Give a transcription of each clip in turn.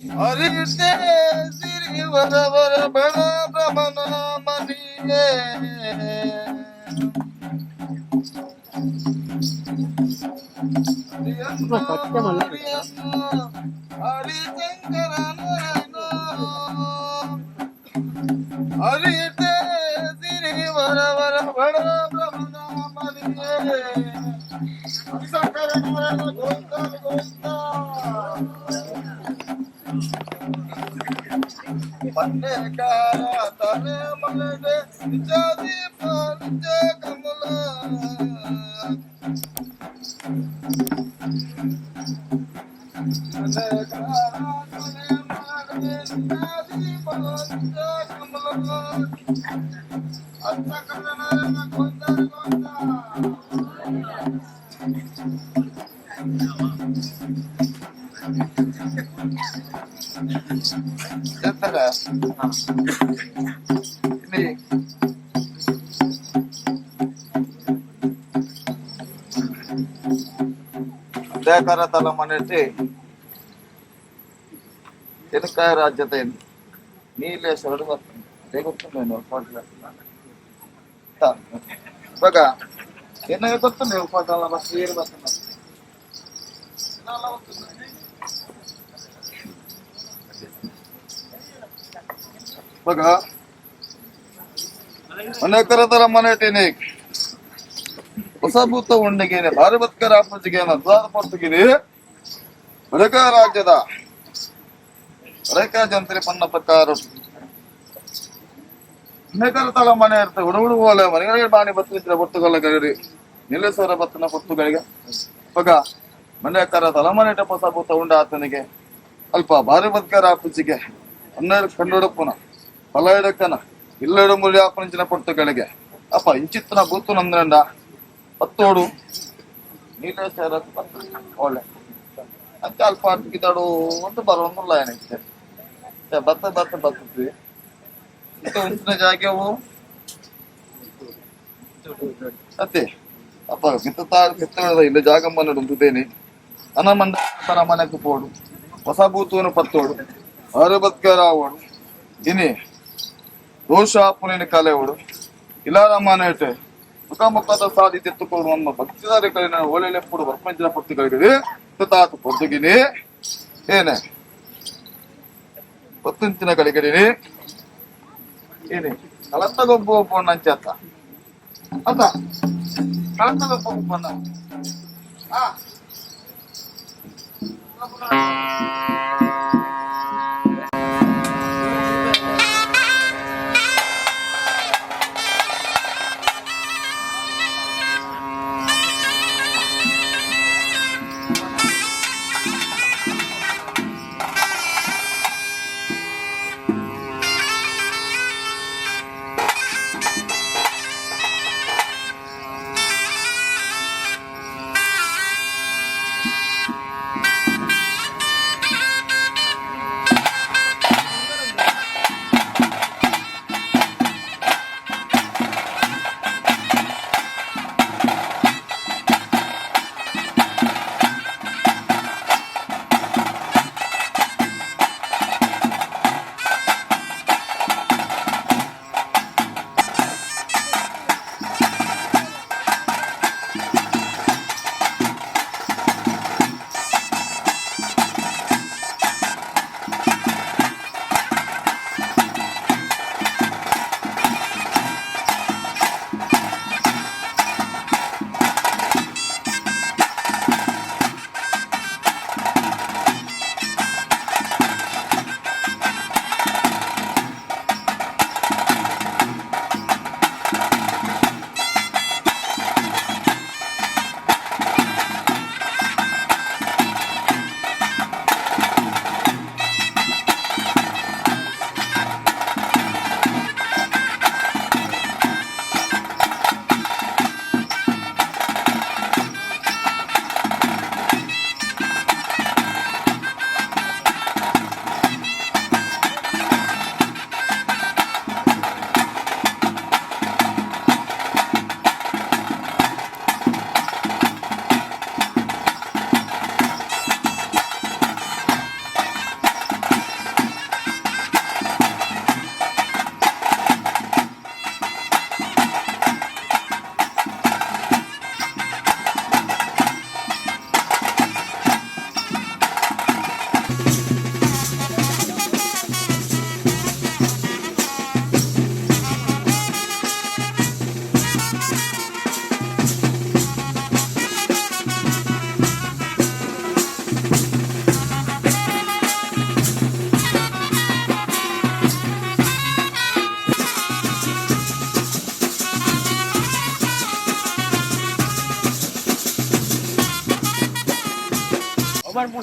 ಅರಿತೆ ಸಿರಿವರವರ ಬಣ ಭ್ರಮಣ ಮನಿಯೇ ಅರಿತೆ ಸಿರಿವರವರ ಬಣ ಭ್ರಮಣ ಮನಿಯೇ ಪನ್ನೆಕಾರ ತಲೆ ಮನೆ ಜಾತಿ ಪಂಚ ಕಮಲ ಅತ್ತ ಕನ್ನಡ ಗೊಂದ ದೇಕಾರ ತಲ ಮನೆಟ್ಟಿ ಎನಕಾಯ ರಾಜ್ಯತೆ ನೀಲೇಶ್ವರ ಗೊತ್ತುಂಟು ಇವಾಗ ಏನಾಗ ಗೊತ್ತುಂಟು ಫೋಟೋ ಬಸ್ ನೀರು ಬರ್ತದೆ ಇವಾಗ ಅನೇಕರ ತರ ಮನೆಟೇನೆ ಹೊಸಭೂತ ಉಂಡಿಗೇನೆ ಭಾರವತ್ಕರ ಅಪ್ಪಜಿಗೇನ ದ್ವಾರ ಪೊರ್ತುಗಿರಿ ಬಳಿಕ ರಾಜ್ಯದ ರೇಖಾ ಜಂತ್ರಿ ಪನ್ನ ಪ್ರಕಾರ ಅನೇಕರ ತಲ ಮನೆ ಇರ್ತದೆ ಹುಡುಗುಡು ಹೋಲೆ ಮನೆಗಳಿಗೆ ಬಾಣಿ ಬತ್ತಿದ್ರೆ ಬೊತ್ತುಗಳ ನಿಲ್ಲೇಶ್ವರ ಬತ್ತನ ಪೊತ್ತುಗಳಿಗೆ ಇವಾಗ ಮನೆಕರ ತಲಮನೆ ಹೊಸಭೂತ ಉಂಡ ಆತನಿಗೆ ಅಲ್ಪ ಭಾರವತ್ಕರ ಅಪ್ಪಜಿಗೆ 12 ಕಂಡುಡುಪ್ಪುನ ಫಲ ಇಡಕ್ಕನ ಇಲ್ಲೆಡು ಮುಳಿ ಆಪನಿಂಚಿನ ಪೊರ್ತುಗಳಿಗೆ ಅಪ್ಪ ಇಂಚಿತ್ತನ ಬೂತು ನಂದ್ರಂಡ ಪತ್ತೋಡು ನೀಲೇಶ್ವರ ಒಳ್ಳೆ ಅಂತ ಅಲ್ಪ ಗಿದಾಡು ಒಂದು ಬರೋಲ್ಲ ಏನೈತೆ ಬರ್ತದ್ವಿ ಉಂಚಿನ ಜಾಗ್ಯವು ಅತ್ತೆ ಅಪ್ಪ ಮಿತ್ತದ ಇಲ್ಲ ಜಾಗಮ್ಮನ ಉಂಟುದೇನೆ ಅನಮಂಡ ತರ ಮನೆಗೆ ಪೋಡು ಹೊಸ ಬೂತುವನ್ನು ಪತ್ತೋಡು ಆರಬತ್ಕರ ಓಡು ಇನಿ ದೋಷ ಪುನಿನ ಕಲೆ ಓಡು ಇಲಾರಮ್ಮನೇಟೆ ಮುಖಮುಖದ ಸಾಧಿ ತೆತ್ತುಕೊಂಡು ನಮ್ಮ ಭಕ್ತಿದಾರಿ ಕಲಿನ ಒಳ್ಳೆ ಪುಡು ಪ್ರಪಂಚದ ಪೊತ್ತುಗಳಿಗೆ ತಾತು ಪೊದ್ದುಗಿನಿ ಏನೇ ಪತ್ತುಂಚಿನ ಕಲಿಗಡಿನಿ ಏನೇ ಕಳತ್ತಗೊಬ್ಬ ಒಬ್ಬಣ್ಣ ಅಂಚತ್ತ ಅದ ಕಳತ್ತಗೊಬ್ಬ ಒಬ್ಬಣ್ಣ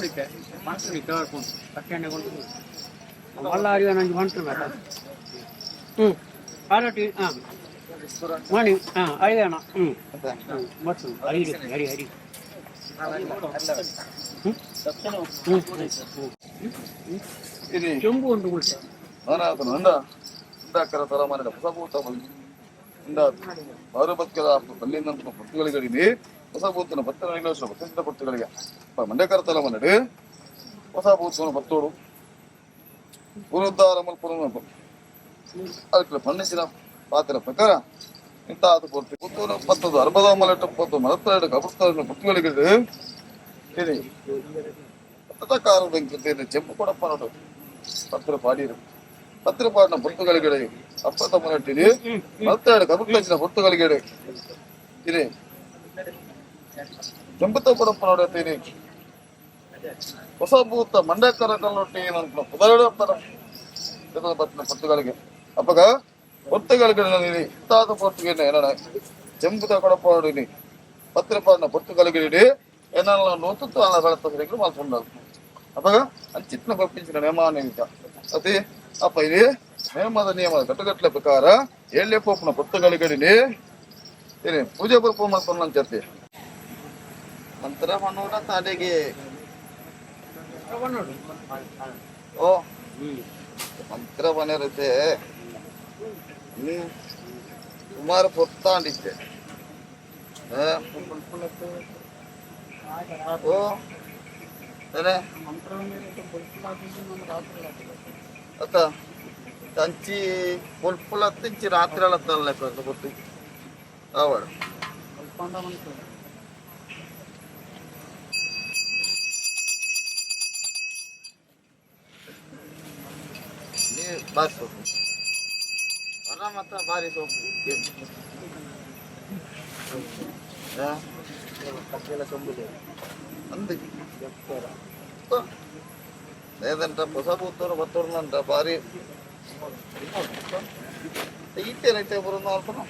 ನೋಡಿದ್ದೆ ಮಾಡ್ತೀನಿ ಕೇಳ್ಕೊಂಡು ಕಟ್ಟೆಣ್ಣೆ ಕೊಂಡು ಮಲ್ಲ ಅರಿವ ನಂಗೆ ಮಾಡ್ತೀನಿ ಕಾರಟಿ ಮಾಡಿ ಐದಣ ಮತ್ತು ಹರಿ ಹರಿ ಹರಿ చెంబు ఉంది ಅಕ್ಕರ ತಲಮಾರಿನ ಹೊಸಭೂತ ಅವರು ಬದುಕದ ಬಲ್ಲಿಂದ ಪುಸ್ತಕಗಳಿಗಡಿ ಹೊಸಭೂತನ ಭತ್ತನ ಭತ್ತದ ಪುಸ್ತಕಗಳಿಗೆ ಮಂಡ್ಯಕರ ತಲಮಾರಿ ಹೊಸಭೂತನ ಭತ್ತೋಡು ಪುನರುದ್ಧಾರ ಅದಕ್ಕೆ ಮಣ್ಣಿಸಿನ ಪಾತ್ರ ಪ್ರಕಾರ ಇಂಥ ಅದು ಪೂರ್ತಿ ಪುತ್ತೂರು ಪತ್ತದು ಅರ್ಬದ ಮಲೆಟ ಪತ್ತು ಮರತ್ತೆರಡು ಕಪುಸ್ತಕ ಪುಸ್ತಕಗಳಿಗೆ ಪತ್ರಕಾರರ ಚೆಂಪು ಕೊಡಪ್ಪ ನೋಡು ಪತ್ರ ಪಾಡಿರು ಪತ್ರ ಪಾಡಿನ ಪುಸ್ತಕಗಳಿಗೆ ಅಪ್ಪತ್ತ ಮನೆಟ್ಟಿನಿ ಮತ್ತೆರಡು ಕಪುಸ್ತಕ ಪುಸ್ತಕಗಳಿಗೆ ಇದೆ ಚೆಂಪುತ್ತ ಕೊಡಪ್ಪ ನೋಡತ್ತೀನಿ ಹೊಸ ಭೂತ ಮಂಡ್ಯಕರ ಕಲ್ಲೊಟ್ಟಿ ಏನಂತ ಪುದರಡು ಪತ್ತಿನ ಪುಸ್ತಕಗಳಿಗೆ ಅಪ್ಪಗ ಪುಸ್ತಕಗಳಿಗೆ ಇತ್ತಾದ ಪುಸ್ತಕ ಏನ ಚೆಂಪುತ ಕೊಡಪ್ಪ ನೋಡಿನಿ ಪತ್ರ ಪಾಡಿನ ಪುಸ್ತಕಗಳಿಗೆ ఏమన్నా నూతుతో అలా పెడతారు దగ్గర మాకు ఉండాలి అప్పగా అని చిన్న పంపించిన నియమాన్ని అది అప్ప ఇది నియమದ ನಿಯಮದ ಕಟ್ಟುಗಟ್ಟಲೆ ಪ್ರಕಾರ ಎಳ್ಳೆ ಪೋಪನ ಪುಸ್ತಕಗಳಿಗಡಿ ಏನೇ ಪೂಜೆ ಪರ್ಪ ಮಾಡ್ಕೊಂಡು ಅಂಚರ್ತಿ ಮಂತ್ರ ಮಾಡೋಣ ತಾಡೆಗೆ ಓ ಮಂತ್ರ ಬನಿರುತ್ತೆ ಸುಮಾರು ಪೊತ್ತಾಂಡಿತ್ತೆ ಓ आता त्यांची पोलपुला त्यांची रात्रीला चाललाय होती आवड बस बरा मात्र भारी सोप లేదంట పొసబూతురు బతురునంట భారీ ఈతేనైతే బరుందా అనుకున్నాం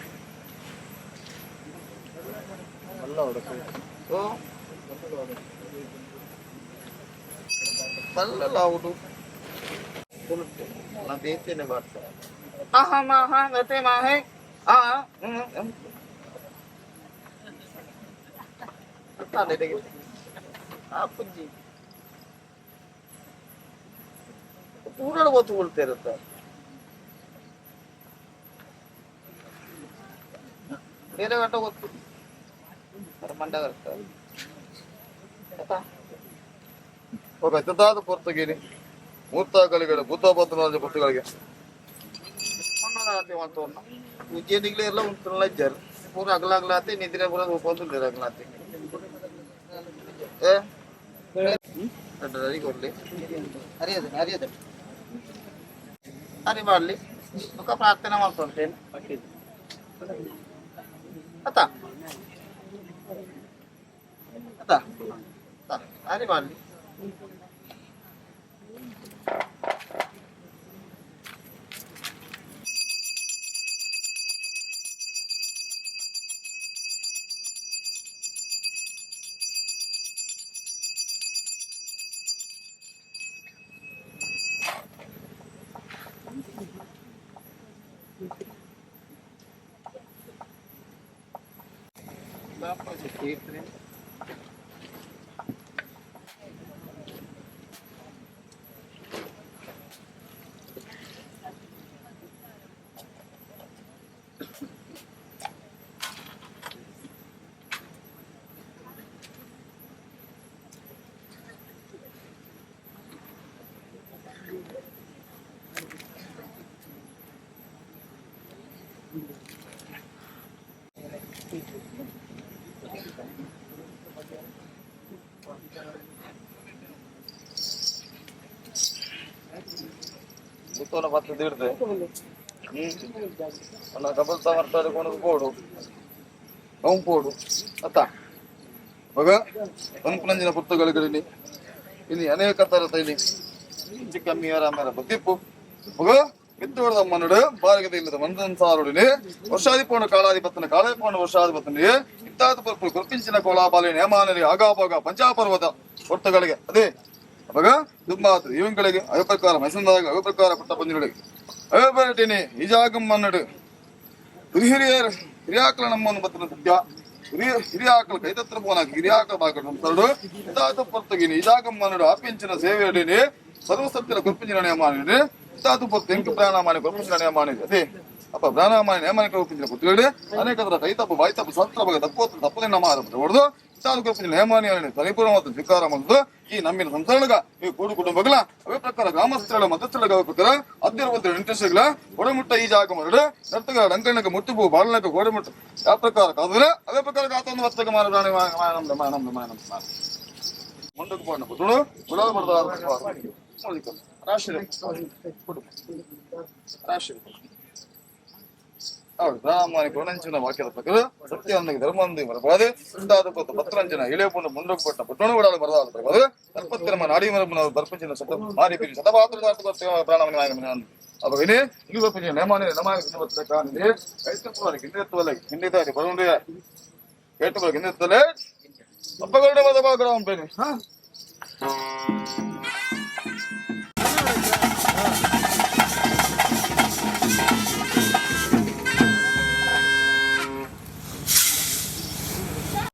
పల్లెలు అవుడు నాకు ఈతేనే పడతారు ఆహా మాహా గతే మాహే ಅಪ್ಪಜ್ಜಿ ಊರಲ್ಲಿ ಗೊತ್ತುಕೊಳ್ತಾ ಇರುತ್ತೆ ಬೇರೆ ಗಂಟ ಗೊತ್ತು ಮಂಡ್ಯ ಹೋಗಾದ ಪುರ್ತಗಿರಿ ಮೂರ್ತಾಗಳಿಗೆ ಬುದ್ಧ ಬದ್ಧನಾದ ಪುಸ್ತಕಗಳಿಗೆ ಉಜ್ಜಯಿನಿಗಳೇ ಎಲ್ಲ ಉಂಟಲ್ಲ ಇದ್ದಾರೆ ಪೂರ ಅಗಲಾಗ್ಲಾತೆ ನಿದ್ರೆ ಬರೋದು ಒಪ್ಪಂದು ಅಗಲಾತೆ ರೆಡಿ ಕೊಡ್ಲಿ ಹರಿಯದ ಹರಿ ಮಾಡಲಿ ఒక ಪ್ರಾರ್ಥನೆ ಮಾಡ್ಕೊಂತೇನೆ ಅತ್ತ ಹರಿ ಮಾಡಲಿ Butuh pasti dirde. Kalau double tower tadi kono podu. Kaum podu. Ata. Baga, konkulanjina ಪುಸ್ತಕಗಳಿಗಡಿ ಇಲ್ಲಿ ಅನೇಕ ತರದ ಇಲ್ಲಿ ಚಿಕ್ಕ ಮೀರ ಮೇರ ಬದಿಪ್ಪು. Baga, ಮಿತ್ತೋಡದ ಮನ್ನಡು ಬಾರಿಗದ ಇಲ್ಲದ ಮಂದನ್ಸಾರುಡಿನಿ ವರ್ಷಾಧಿಪೋಣ ಕಾಳಾಧಿಪತನ ಕಾಳಾಧಿಪೋಣ ವರ್ಷಾಧಿಪತನಿಗೆ ಇತ್ತಾದ ಪರ್ಪು ಗುರುಪಿಂಚಿನ ಕೋಲಾಪಾಲಿ ನೇಮಾನರಿ ಆಗಾಭಾಗ ಪಂಚಾಪರ್ವತ ಹೊರ್ತಗಳಿಗೆ ಅದೇ ಅವಾಗ ದುಂಬಾತು ಇವಂಗಳಿಗೆ ಅಭಿಪ್ರಕಾರ ಮೈಸೂರಿದಾಗ ಅಭಿಪ್ರಕಾರ ಪಟ್ಟ ಪಂಜಗಳಿಗೆ ಅಭಿಪ್ರಾಯಟೇನೆ ಈಜಾಗಂ ಮನ್ನಡು ಹಿರಿಯರು ಹಿರಿಯಾಕಲ ನಮ್ಮನ್ನು ಬತ್ತನ ಸತ್ಯ ಹಿರಿಯಾಕಲ ಕೈತತ್ರ ಪೋನಾಗ ಹಿರಿಯಾಕಲ ಬಾಕಡು ನಮ್ಸರಡು ಇತ್ತಾದ ಪರ್ತಗಿನಿ ಈಜಾಗಂ ಮನ್ನಡು ಆಪಿಂಚಿನ ಸೇವೆಯಡಿನಿ ಸರ್ವಸತ್ಯರ ಗುರುಪಿಂಚಿನ ನೇಮಾನಿದೆ ಇತ್ತಾದ ಪರ್ತು ಎಂಟು ಪ್ರಾಣಾಮಾನಿ ಗುರುಪಿಂಚಿನ ನೇಮಾನಿದೆ ಅದೇ ಅಪ್ಪ ಪ್ರಾಣಾಮಾನಿ ನೇಮಾನಿಕ ಗುರುಪಿಂಚಿನ ಪುತ್ರಗಡೆ ಅನೇಕರ ಕೈತಪ್ಪು ಬಾಯ್ತಪ್ಪು ಸತ್ರ ಬಗ್ಗೆ ತಪ್ಪೋತ್ರ ತಪ್ಪದೇ ನಮ್ಮ ಹೊಡೆದು ಇತ್ತಾದ ಗುರುಪಿಂಚಿನ ನೇಮಾನಿಯನ್ನು ಪರಿಪೂರ್ಣವಾದ ಸ್ವೀಕಾರ ಮಾಡುದು ಈ ನಮ್ಮಿನ ಸಂಸರ್ಗ ಈ ಕೂಡು ಕುಟುಂಬಗಳ ಅವೇ ಪ್ರಕಾರ ಗ್ರಾಮಸ್ಥಳ ಮಧ್ಯಸ್ಥಳ ಪ್ರಕಾರ ಅದ್ದಿರುವಂತ ಇಂಟ್ರೆಸ್ಟ್ಗಳ ಒಡಮುಟ್ಟ ಈ ಜಾಗ ಮರಡು ನರ್ತಕ ಡಂಕಣ್ಣಕ್ಕೆ ಮುಟ್ಟಿಬು ಬಾಳನಕ ಗೋಡೆಮುಟ್ಟ ಯಾವ ಪ್ರಕಾರ ಕಾದ್ರೆ ಅವೇ ಪ್ರಕಾರ ಕಾತೊಂದು ವರ್ತಕ ಮಾನದಾಣಿ ಮುಂದಕ್ಕೆ போன புதுடு குலால் மர்தால ராஷ்ட்ரிய ಹೌದು ರಾಮಾನಿ ಕೊನಂಚಿನ ವಾಕ್ಯದ ಪ್ರಕಾರ ಸತ್ಯವಂದಿಗೆ ಧರ್ಮವಂದಿ ಬರಬಾದೆ ಸುಂದಾದ ಪತ್ತು ಪತ್ರಂಜನ ಇಳೆಪುಂಡು ಮುಂದಕ್ಕೆ ಕೊಟ್ಟ ಪಟ್ಟಣ ಓಡಾಡ ಬರದಾದ ಬರಬಾದೆ ಕಲ್ಪತ್ತಿರಮ ನಾಡಿ ಮರಬನ ಬರ್ಪಂಚಿನ ಸತ ಮಾರಿ ಪಿರಿ ಸತಪಾತ್ರ ಪ್ರಾಣಮನ ನಾಯಕನ ಅವ ಇನೇ ಇಲ್ಲಿ ಬರ್ಪಂಚಿನ ನೇಮಾನಿ ನಮಾಯ ಕಾಣಿದೆ ಕೈತಪ್ಪವರಿಗೆ ಹಿಂದೆತ್ತವಲ್ಲ ಹಿಂದಿದ್ದಾರೆ ಬರುಂಡೆ ಕೇಟುವರಿಗೆ ಹಿಂದೆತ್ತಲೆ ಅಪ್ಪಗೌಡ ಮದ ಬಾಗ್ರಾಮ್ ಬೇನೆ ಹಾ